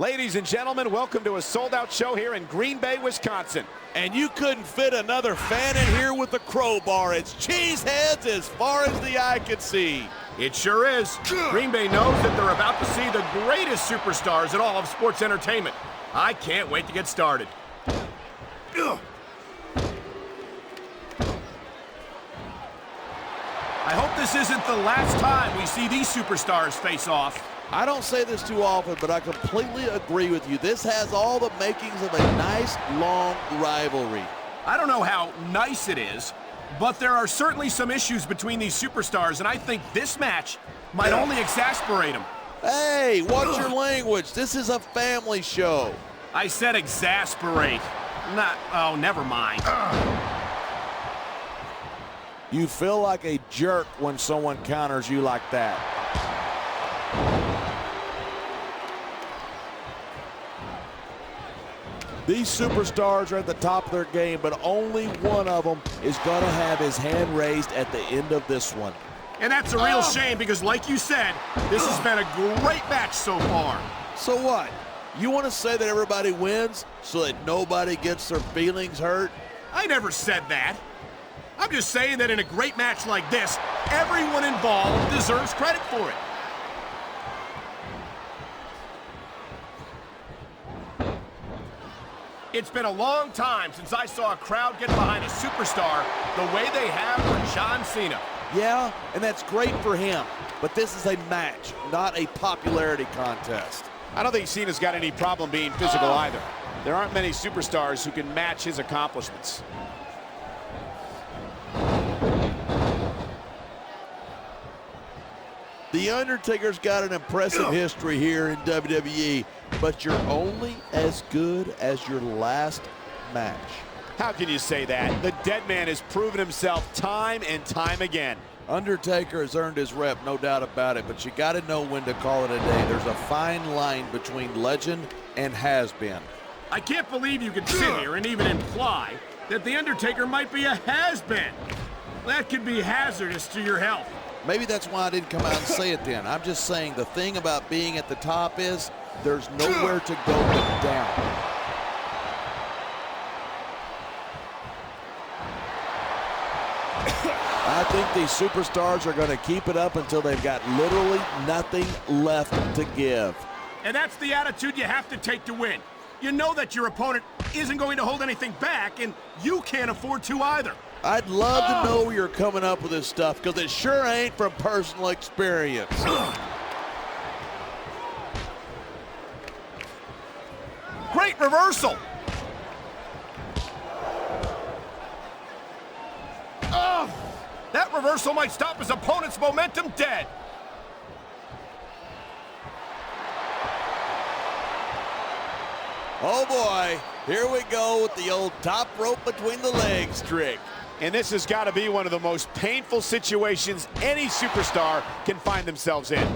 Ladies and gentlemen, welcome to a sold-out show here in Green Bay, Wisconsin. And you couldn't fit another fan in here with a crowbar. It's cheeseheads as far as the eye could see. It sure is. Green Bay knows that they're about to see the greatest superstars in all of sports entertainment. I can't wait to get started. I hope this isn't the last time we see these superstars face off. I don't say this too often, but I completely agree with you. This has all the makings of a nice, long rivalry. I don't know how nice it is, but there are certainly some issues between these superstars, and I think this match might only exasperate them. Hey, watch your language. This is a family show. I said exasperate. Oh, never mind. You feel like a jerk when someone counters you like that. These superstars are at the top of their game, but only one of them is going to have his hand raised at the end of this one. And that's a real shame because, like you said, this has been a great match so far. So what? You want to say that everybody wins so that nobody gets their feelings hurt? I never said that. I'm just saying that in a great match like this, everyone involved deserves credit for it. It's been a long time since I saw a crowd get behind a superstar the way they have for John Cena. Yeah, and that's great for him. But this is a match, not a popularity contest. I don't think Cena's got any problem being physical either. There aren't many superstars who can match his accomplishments. The Undertaker's got an impressive history here in WWE, but you're only as good as your last match. How can you say that? The Deadman has proven himself time and time again. Undertaker has earned his rep, no doubt about it, but you got to know when to call it a day. There's a fine line between legend and has-been. I can't believe you could sit here and even imply that The Undertaker might be a has-been. That could be hazardous to your health. Maybe that's why I didn't come out and say it then. I'm just saying the thing about being at the top is there's nowhere to go but down. I think these superstars are going to keep it up until they've got literally nothing left to give. And that's the attitude you have to take to win. You know that your opponent isn't going to hold anything back, and you can't afford to either. I'd love to know where you're coming up with this stuff, because it sure ain't from personal experience. Great reversal. That reversal might stop his opponent's momentum dead. Oh boy, here we go with the old top rope between the legs trick. And this has got to be one of the most painful situations any superstar can find themselves in.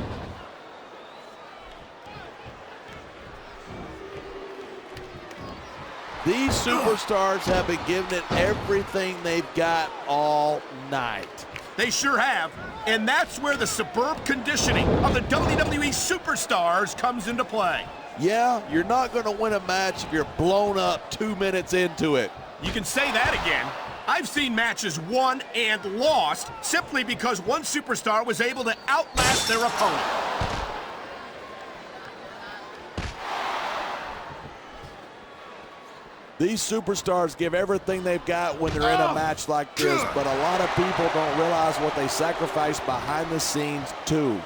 These superstars have been giving it everything they've got all night. They sure have, and that's where the superb conditioning of the WWE superstars comes into play. Yeah, you're not going to win a match if you're blown up 2 minutes into it. You can say that again. I've seen matches won and lost simply because one superstar was able to outlast their opponent. These superstars give everything they've got when they're in a match like this, but a lot of people don't realize what they sacrifice behind the scenes too.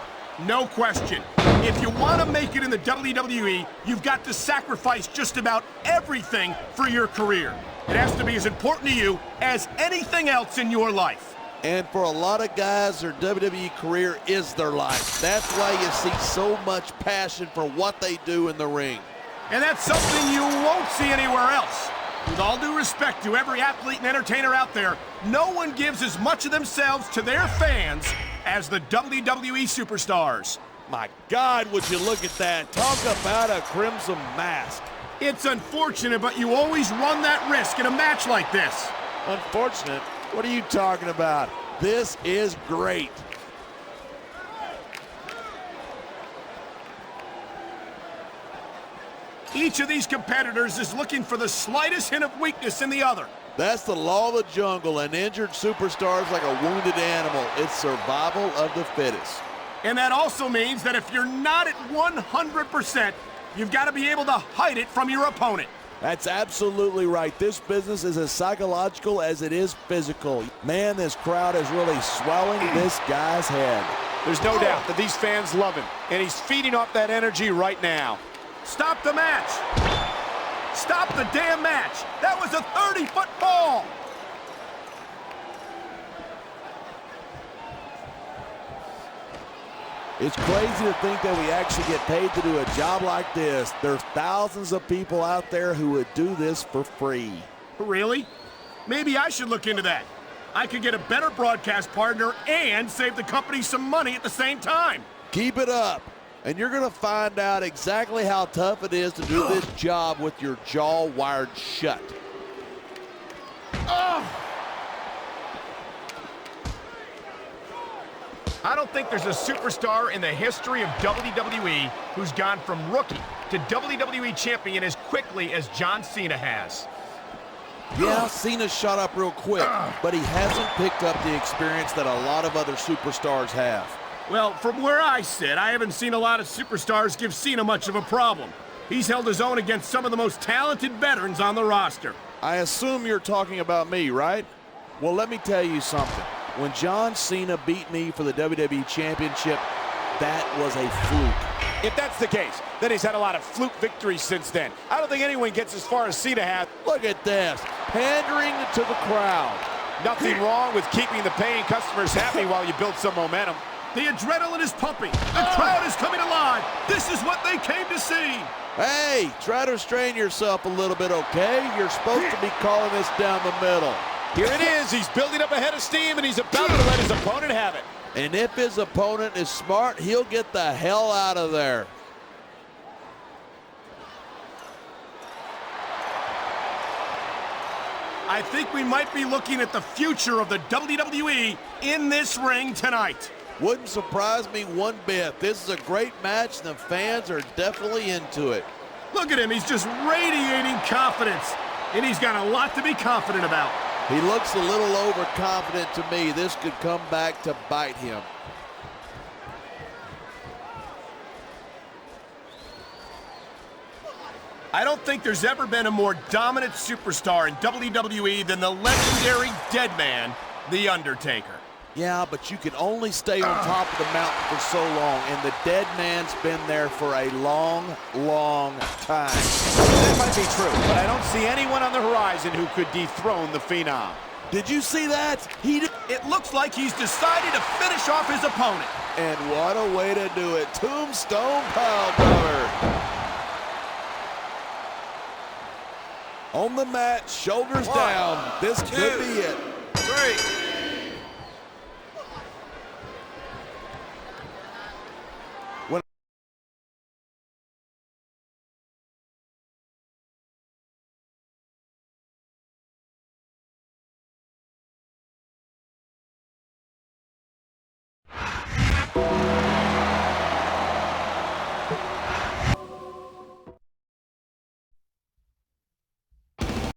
No question. If you want to make it in the WWE, you've got to sacrifice just about everything for your career. It has to be as important to you as anything else in your life. And for a lot of guys, their WWE career is their life. That's why you see so much passion for what they do in the ring. And that's something you won't see anywhere else. With all due respect to every athlete and entertainer out there, no one gives as much of themselves to their fans as the WWE superstars. My God, would you look at that. Talk about a crimson mask. It's unfortunate, but you always run that risk in a match like this. Unfortunate? What are you talking about? This is great. Each of these competitors is looking for the slightest hint of weakness in the other. That's the law of the jungle. An injured superstar is like a wounded animal. It's survival of the fittest. And that also means that if you're not at 100%, you've got to be able to hide it from your opponent. That's absolutely right. This business is as psychological as it is physical. Man, this crowd is really swelling this guy's head. There's no doubt that these fans love him, and he's feeding off that energy right now. Stop the match. Stop the damn match. That was a 30-foot fall. It's crazy to think that we actually get paid to do a job like this. There's thousands of people out there who would do this for free. Really? Maybe I should look into that. I could get a better broadcast partner and save the company some money at the same time. Keep it up, and you're going to find out exactly how tough it is to do this job with your jaw wired shut. I don't think there's a superstar in the history of WWE who's gone from rookie to WWE champion as quickly as John Cena has. Yeah, Cena shot up real quick, but he hasn't picked up the experience that a lot of other superstars have. Well, from where I sit, I haven't seen a lot of superstars give Cena much of a problem. He's held his own against some of the most talented veterans on the roster. I assume you're talking about me, right? Well, let me tell you something. When John Cena beat me for the WWE Championship, that was a fluke. If that's the case, then he's had a lot of fluke victories since then. I don't think anyone gets as far as Cena has. Look at this, pandering to the crowd. Nothing wrong with keeping the paying customers happy while you build some momentum. The adrenaline is pumping. The crowd is coming alive. This is what they came to see. Hey, try to restrain yourself a little bit, okay? You're supposed to be calling this down the middle. Here it is. He's building up a head of steam, and he's about to let his opponent have it. And if his opponent is smart, he'll get the hell out of there. I think we might be looking at the future of the WWE in this ring tonight. Wouldn't surprise me one bit. This is a great match, and the fans are definitely into it. Look at him. He's just radiating confidence, and he's got a lot to be confident about. He looks a little overconfident to me. This could come back to bite him. I don't think there's ever been a more dominant superstar in WWE than the legendary Deadman, The Undertaker. Yeah, but you can only stay on top of the mountain for so long, and the Deadman's been there for a long, long time. That might be true, but I don't see anyone on the horizon who could dethrone the Phenom. Did you see that? It looks like he's decided to finish off his opponent. And what a way to do it. Tombstone Piledriving. On the mat, shoulders down. This could be it. 3.